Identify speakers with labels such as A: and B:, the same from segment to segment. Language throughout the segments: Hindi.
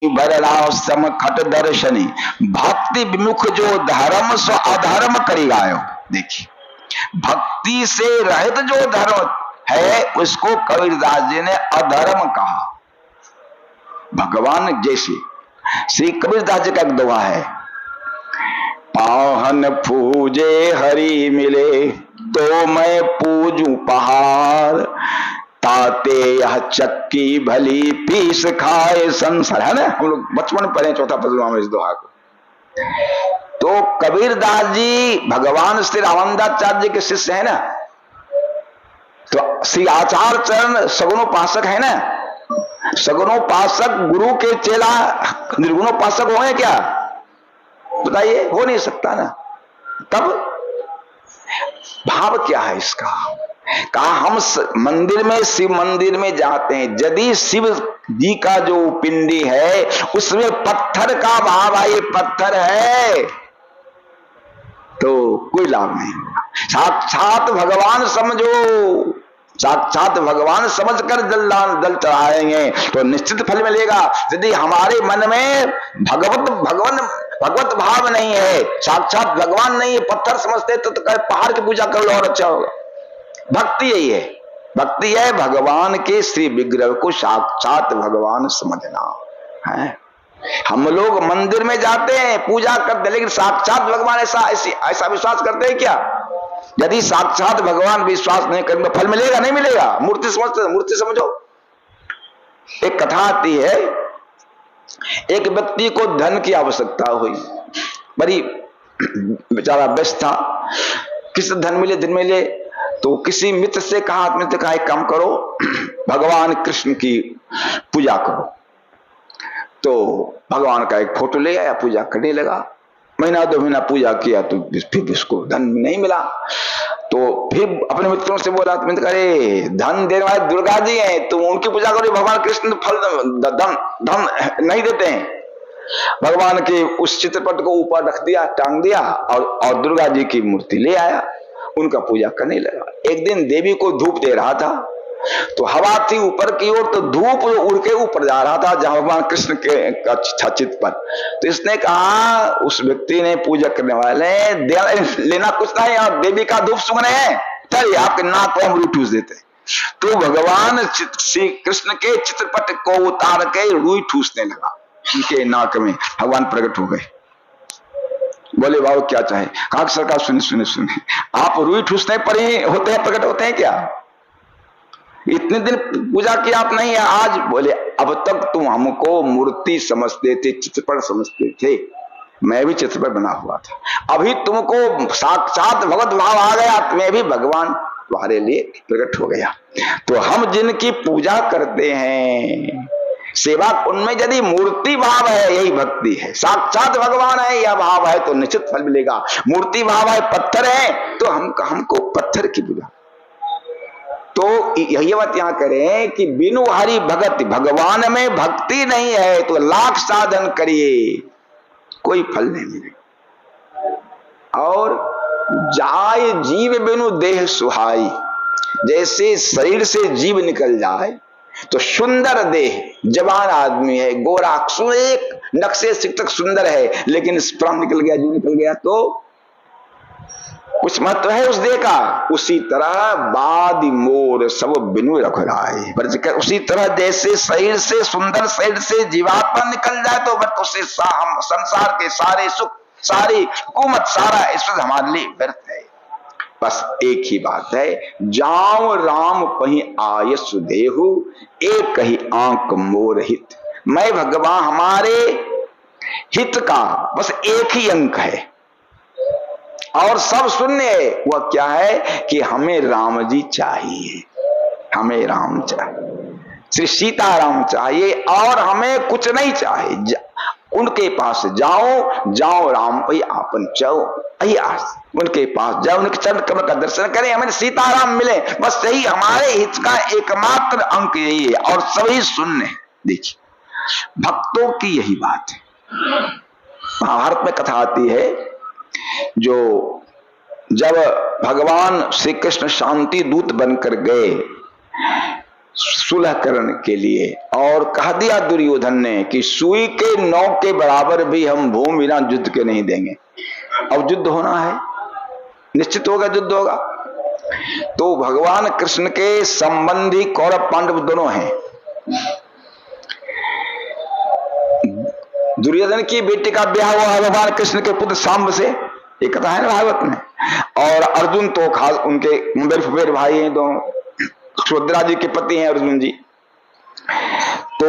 A: बरलाव सम खट दर्शनी, भक्ति विमुख जो धर्म सो अधर्म करी गायो। देखिए, भक्ति से रहित जो धर्म है उसको कबीरदास जी ने अधर्म कहा। भगवान जैसे श्री कबीरदास जी का एक दोहा है, पाहन पूजे हरि मिले तो मैं पूजू पहाड़, ताते यह चक्की भली पीस खाए संसार। है ना, हम लोग बचपन में पढ़े चौथा पद में इस दोहा को। तो कबीरदास जी भगवान श्री रामदाचार्य जी के शिष्य है ना, तो श्री आचार्य चरण सगुणोपासक है ना, सगुणोपासक गुरु के चेला निर्गुणोपासक होंगे क्या? बताइए, हो नहीं सकता ना। तब भाव क्या है इसका? कहा हम मंदिर में, शिव मंदिर में जाते हैं, यदि शिव जी का जो पिंडी है उसमें पत्थर का भाव है, ये पत्थर है, तो कोई लाभ नहीं। साक्षात भगवान समझो, साक्षात भगवान समझकर जल चढ़ाएंगे तो निश्चित फल मिलेगा। यदि हमारे मन में भगवत भाव नहीं है, साक्षात भगवान नहीं है, पत्थर समझते तो पहाड़ की पूजा कर लो और अच्छा होगा। भक्ति यही है, भक्ति है भगवान के श्री विग्रह को साक्षात भगवान समझना है। हम लोग मंदिर में जाते हैं, पूजा करते हैं, लेकिन साक्षात भगवान ऐसा विश्वास करते हैं क्या? यदि साक्षात भगवान विश्वास नहीं करेंगे फल मिलेगा? नहीं मिलेगा। मूर्ति समझते, मूर्ति समझो। एक कथा आती है, एक व्यक्ति को धन की आवश्यकता हुई, बड़ी बेचारा व्यस्त था, किस धन मिले, धन मिले, तो किसी मित्र से कहा, मित्र कहा एक काम करो, भगवान कृष्ण की पूजा करो। तो भगवान का एक फोटो ले आया, पूजा करने लगा। महीना 2 महीना पूजा किया तो फिर उसको धन नहीं मिला। तो फिर अपने मित्रों से बोला, तो मित्र कहे धन देने वाले दुर्गा जी हैं, तुम उनकी पूजा करो, भगवान कृष्ण फल धन नहीं देते हैं। भगवान के उस चित्रपट को ऊपर रख दिया, टांग दिया, और दुर्गा जी की मूर्ति ले आया, उनका पूजा करने लगा। एक दिन देवी को धूप दे रहा था, तो हवा थी ऊपर की ओर, तो धूप उड़ के ऊपर जा रहा था जहां भगवान कृष्ण के चित्र पर। तो इसने कहा, उस व्यक्ति ने, पूजा करने वाले लेना कुछ नहीं, और देवी का धूप सुन रहे हैं, चलिए आपके नाक पर हम रुई ठूस देते। तो भगवान श्री कृष्ण के चित्रपट को उतार के रुई ठूसने लगा उनके नाक में। भगवान प्रकट हो गए, बोले बाबू क्या चाहे? कहा सरकार सुने सुने सुने, आप रुई ठूसने पर ही होते हैं, प्रकट होते हैं क्या? इतने दिन पूजा की आप नहीं है आज? बोले अब तक तुम हमको मूर्ति समझते थे, चित्रपट समझते थे, मैं भी चित्रपट बना हुआ था, अभी तुमको साक्षात भगवत भाव आ गया, मैं भी भगवान तुम्हारे लिए प्रकट हो गया। तो हम जिनकी पूजा करते हैं, सेवा, उनमें यदि मूर्ति भाव है, यही भक्ति है। साक्षात भगवान है, यह भाव है तो निश्चित फल मिलेगा। मूर्ति भाव है, पत्थर है, तो हमको पत्थर की पूजा। तो यही बात यहां करें कि बिनु हरि भगति, भगवान में भक्ति नहीं है तो लाख साधन करिए, कोई फल नहीं मिलेगा। और जाय जीव बिनु देह सुहाई, जैसे शरीर से जीव निकल जाए तो सुंदर देह, जवान आदमी है, गोरा, एक नक्शे शिक्षक सुंदर है, लेकिन प्राण निकल गया, जीव निकल गया तो कुछ महत्व है उस देह का। उसी तरह बादी मोर सब बिनु रख रहा, उसी तरह जैसे शरीर से, सुंदर शरीर से जीवात्मा निकल जाए तो उससे संसार के सारे सुख, सारी हुकूमत, सारा ऐश्वर्य हमारे लिए व्यर्थ है। बस एक ही बात है, जाओ राम पही आयस देहु, एक ही आंख मोर हित। मैं भगवान, हमारे हित का बस एक ही अंक है और सब शून्य है। वह क्या है कि हमें राम जी चाहिए, हमें राम चाहिए, श्री सीताराम चाहिए, और हमें कुछ नहीं चाहिए। उनके पास जाओ, जाओ राम पे आपन चाओ, उनके पास जाओ, उनके चरण कमल का दर्शन करें, हमें सीताराम मिले, बस यही हमारे हित का एकमात्र अंक यही है, और सभी शून्य है। देखिए भक्तों की यही बात है। महाभारत में कथा आती है, जो जब भगवान श्री कृष्ण शांति दूत बनकर गए सुलह करने के लिए। और कह दिया दुर्योधन ने कि सुई के नौक के बराबर भी हम भूमि बिना युद्ध के नहीं देंगे। अब युद्ध होना है, निश्चित होगा युद्ध होगा। तो भगवान कृष्ण के संबंधी कौरव पांडव दोनों हैं। दुर्योधन की बेटी का ब्याह हुआ है भगवान कृष्ण के पुत्र सांब से, ये कथा है ना भागवत में। और अर्जुन तो खास उनके मुंबेर फुबेर भाई हैं दोनों, सुभद्रा जी के पति हैं अर्जुन जी। तो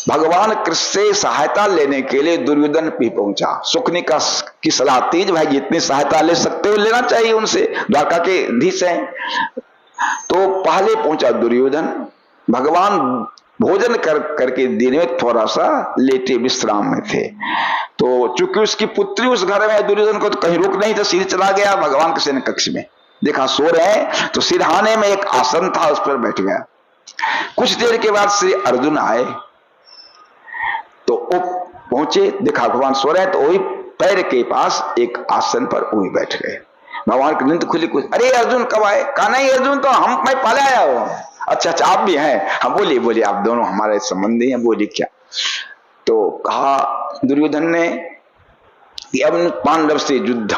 A: भगवान कृष्ण से सहायता लेने के लिए दुर्योधन भी पहुंचा। सुकनी की सलाह तेज, भाई जितनी सहायता ले सकते हो लेना चाहिए उनसे, द्वारका के धीश हैं। तो पहले पहुंचा दुर्योधन। भगवान भोजन करके दिन में थोड़ा सा लेटे विश्राम में थे। तो चूंकि उसकी पुत्री उस घर में, दुर्योधन को तो कहीं रुक नहीं था, सीधे चला गया भगवान के शयन कक्ष में। देखा सो रहे तो सिरहाने में एक आसन था, उस पर बैठ गया। कुछ देर के बाद श्री अर्जुन आए तो वो पहुंचे, देखा भगवान सो रहे तो वही पैर के पास एक आसन पर वही बैठ गए। भगवान की नींद खुली, कुछ अरे अर्जुन कब आए? कहा नहीं अर्जुन तो मैं पहले आया हूं। अच्छा अच्छा आप भी हैं? हाँ बोलिए बोलिए, आप दोनों हमारे संबंधी हैं, बोलिए क्या। तो कहा दुर्योधन ने कि अब पांडव से युद्ध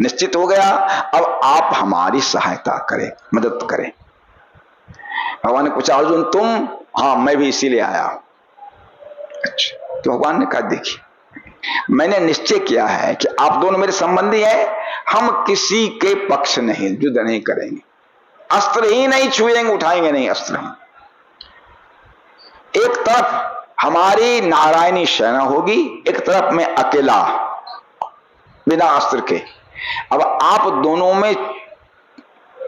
A: निश्चित हो गया, अब आप हमारी सहायता करें, मदद करें। भगवान ने पूछा अर्जुन तुम? हाँ मैं भी इसीलिए आया। अच्छा, तो भगवान ने कहा देखिए मैंने निश्चय किया है कि आप दोनों मेरे संबंधी हैं, हम किसी के पक्ष नहीं, युद्ध नहीं करेंगे, अस्त्र ही नहीं छुएंगे, उठाएंगे नहीं अस्त्र। एक तरफ हमारी नारायणी सेना होगी, एक तरफ मैं अकेला बिना अस्त्र के। अब आप दोनों में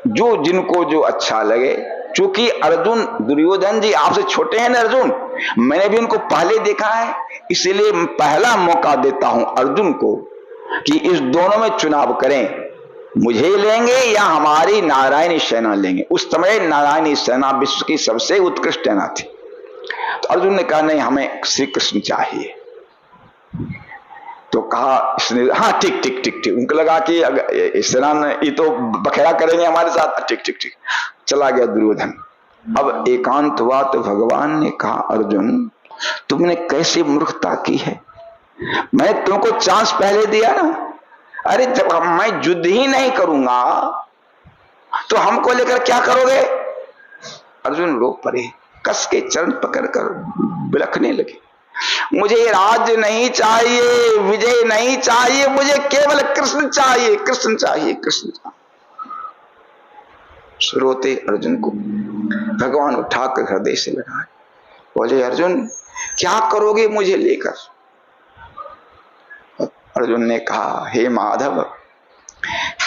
A: जो जिनको जो अच्छा लगे, चूंकि अर्जुन दुर्योधन जी आपसे छोटे हैं ना अर्जुन, मैंने भी उनको पहले देखा है, इसलिए पहला मौका देता हूं अर्जुन को कि इस दोनों में चुनाव करें, मुझे लेंगे या हमारी नारायणी सेना लेंगे। उस समय नारायणी सेना विश्व की सबसे उत्कृष्ट सेना थी। तो अर्जुन ने कहा नहीं हमें श्री कृष्ण चाहिए। तो कहा इसने हाँ ठीक ठीक ठीक ठीक, उनको लगा कि सेना ये तो बखेड़ा करेंगे हमारे साथ, ठीक ठीक ठीक। चला गया दुर्योधन। अब एकांत हुआ तो भगवान ने कहा अर्जुन तुमने कैसे मूर्खता की है, मैं तुमको चांस पहले दिया ना। अरे जब मैं युद्ध ही नहीं करूंगा तो हमको लेकर क्या करोगे? अर्जुन रो पड़े, कस के चरण पकड़कर बिलखने लगे। मुझे राज्य नहीं चाहिए, विजय नहीं चाहिए, मुझे केवल कृष्ण चाहिए, कृष्ण चाहिए, कृष्ण चाहिए। रोते अर्जुन को भगवान उठाकर हृदय से लगाए, बोले अर्जुन क्या करोगे मुझे लेकर? अर्जुन ने कहा हे माधव,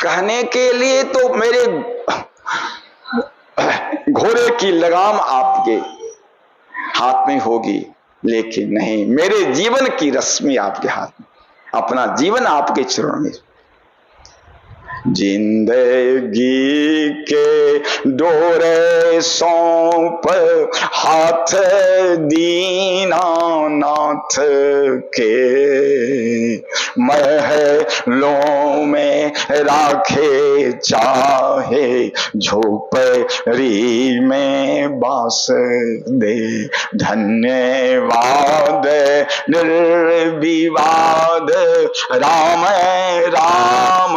A: कहने के लिए तो मेरे घोड़े की लगाम आपके हाथ में होगी, लेकिन नहीं, मेरे जीवन की रश्मि आपके हाथ में, अपना जीवन आपके चरणों में। जिंदगी के डोरे सौंप हाथ दीनानाथ के, महलों में राखे चाहे झोपड़ी में बास दे। धन्यवाद निर्विवाद राम राम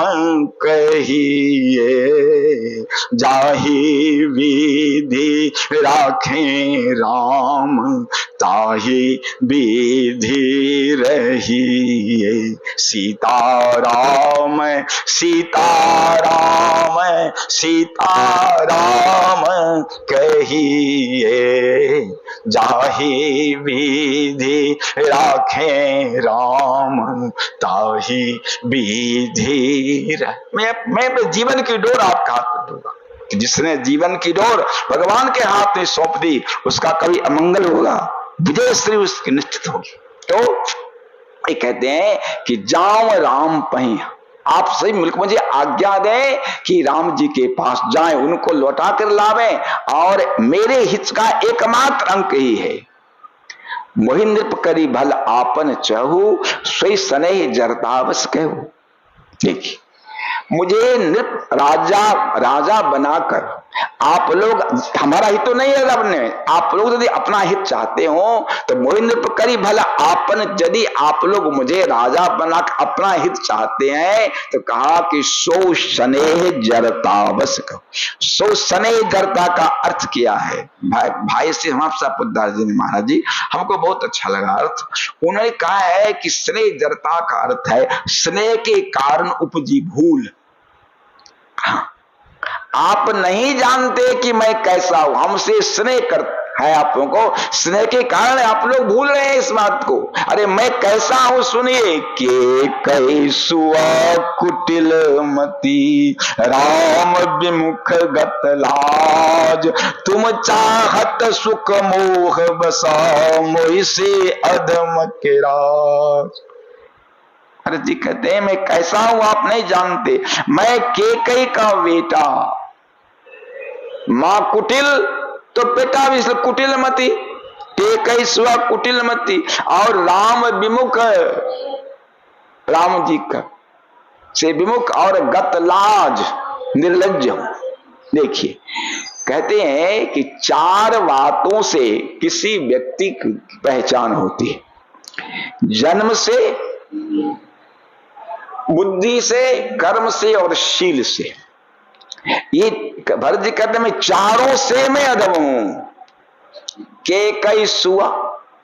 A: कहिए, जाहि विधि राखें राम ताहि विधि रहिए। सीताराम सीताराम सीताराम कहिए, जाहि विधि राखें राम ताहि विधि। मैं अपने जीवन की डोर आपका हाथ में दूंगा। जिसने जीवन की डोर भगवान के हाथ में सौंप दी उसका कभी अमंगल होगा, विजय श्री उसकी निश्चित होगी। तो ये कहते हैं कि जाओ राम पहीं, आप सही मुल्क मुझे आज्ञा दें कि राम जी के पास जाएं, उनको लौटा कर लावें, और मेरे हित का एकमात्र अंक ही है, मोहि नृप करी भल आपन चहु, सोई सनेह जरतावस कहू। देखिए मुझे नृप राजा बनाकर आप लोग, हमारा हित तो नहीं है रब ने, आप लोग यदि अपना हित चाहते हो तो मोहिंद्र करी भला आपन, यदि आप लोग मुझे राजा बना अपना हित चाहते हैं तो कहा कि सो स्नेह जरता बस। सो स्नेह जरता का अर्थ क्या है? भाई से हम आपसे पुद्दार जी ने, महाराज जी हमको बहुत अच्छा लगा अर्थ। उन्होंने कहा है कि स्नेह जरता का अर्थ है स्नेह के कारण उपजी भूल। हाँ, आप नहीं जानते कि मैं कैसा हूं, हमसे स्नेह कर है आप लोगों को, स्नेह के कारण आप लोग भूल रहे हैं इस बात को। अरे मैं कैसा हूं सुनिए, के कैसुआ कुटिल मती राम विमुख गत लाज, तुम चाहत सुख मोह बसा मोहि से अधम के राज। अरे जी कहते हैं मैं कैसा हूं आप नहीं जानते, मैं केकई का बेटा, मां कुटिल तो बेटा भी कुटिल मती, केकई स्व कुटिल मती, और राम विमुख, राम जी का से विमुख, और गतलाज निर्लज्ज हूं। देखिए कहते हैं कि 4 बातों से किसी व्यक्ति की पहचान होती है, जन्म से, बुद्धि से, कर्म से और शील से। ये भरत जी कहते मैं चारों से मैं अधम हूं। के कई सुआ,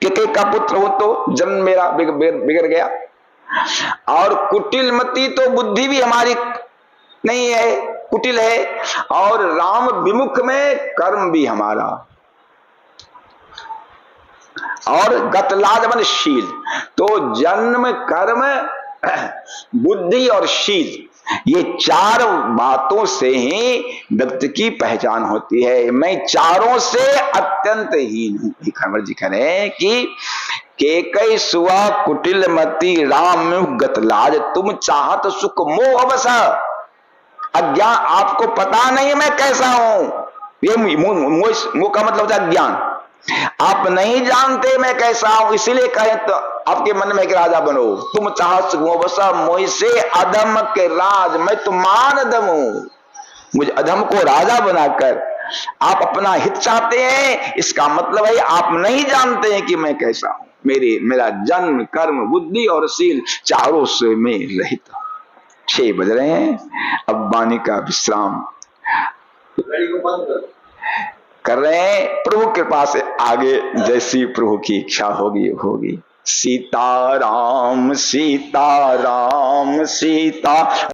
A: के का पुत्र हो तो जन्म मेरा बिगड़ गया, और कुटिल मती तो बुद्धि भी हमारी नहीं है, कुटिल है, और राम विमुख में कर्म भी हमारा, और गतलाज मन शील। तो जन्म, कर्म, बुद्धि और शील, ये 4 बातों से ही व्यक्ति की पहचान होती है। मैं चारों से अत्यंत हीन हूं। खबर जी कह रहे हैं कि केकई सुआ कुटिल मती राम गतलाज, तुम चाहत सुख मोह बसा। अज्ञान, आपको पता नहीं मैं कैसा हूं, ये मोह का मतलब होता है अज्ञान। आप नहीं जानते मैं कैसा हूं, इसीलिए कहे तो आपके मन में एक राजा बनो, तुम चाहत सुख मोह बसा मोहि से अधम के राज, मैं तो मान अधम हूं, मुझे अधम को राजा बनाकर आप अपना हित चाहते हैं। इसका मतलब है आप नहीं जानते हैं कि मैं कैसा हूं। मेरा जन्म, कर्म, बुद्धि और शील चारों से मैं रहित हूं। 6 बज रहे हैं, अब वाणी का विश्राम कर रहे हैं। प्रभु कृपा से आगे जैसी प्रभु की इच्छा होगी होगी। सीताराम सीताराम सीता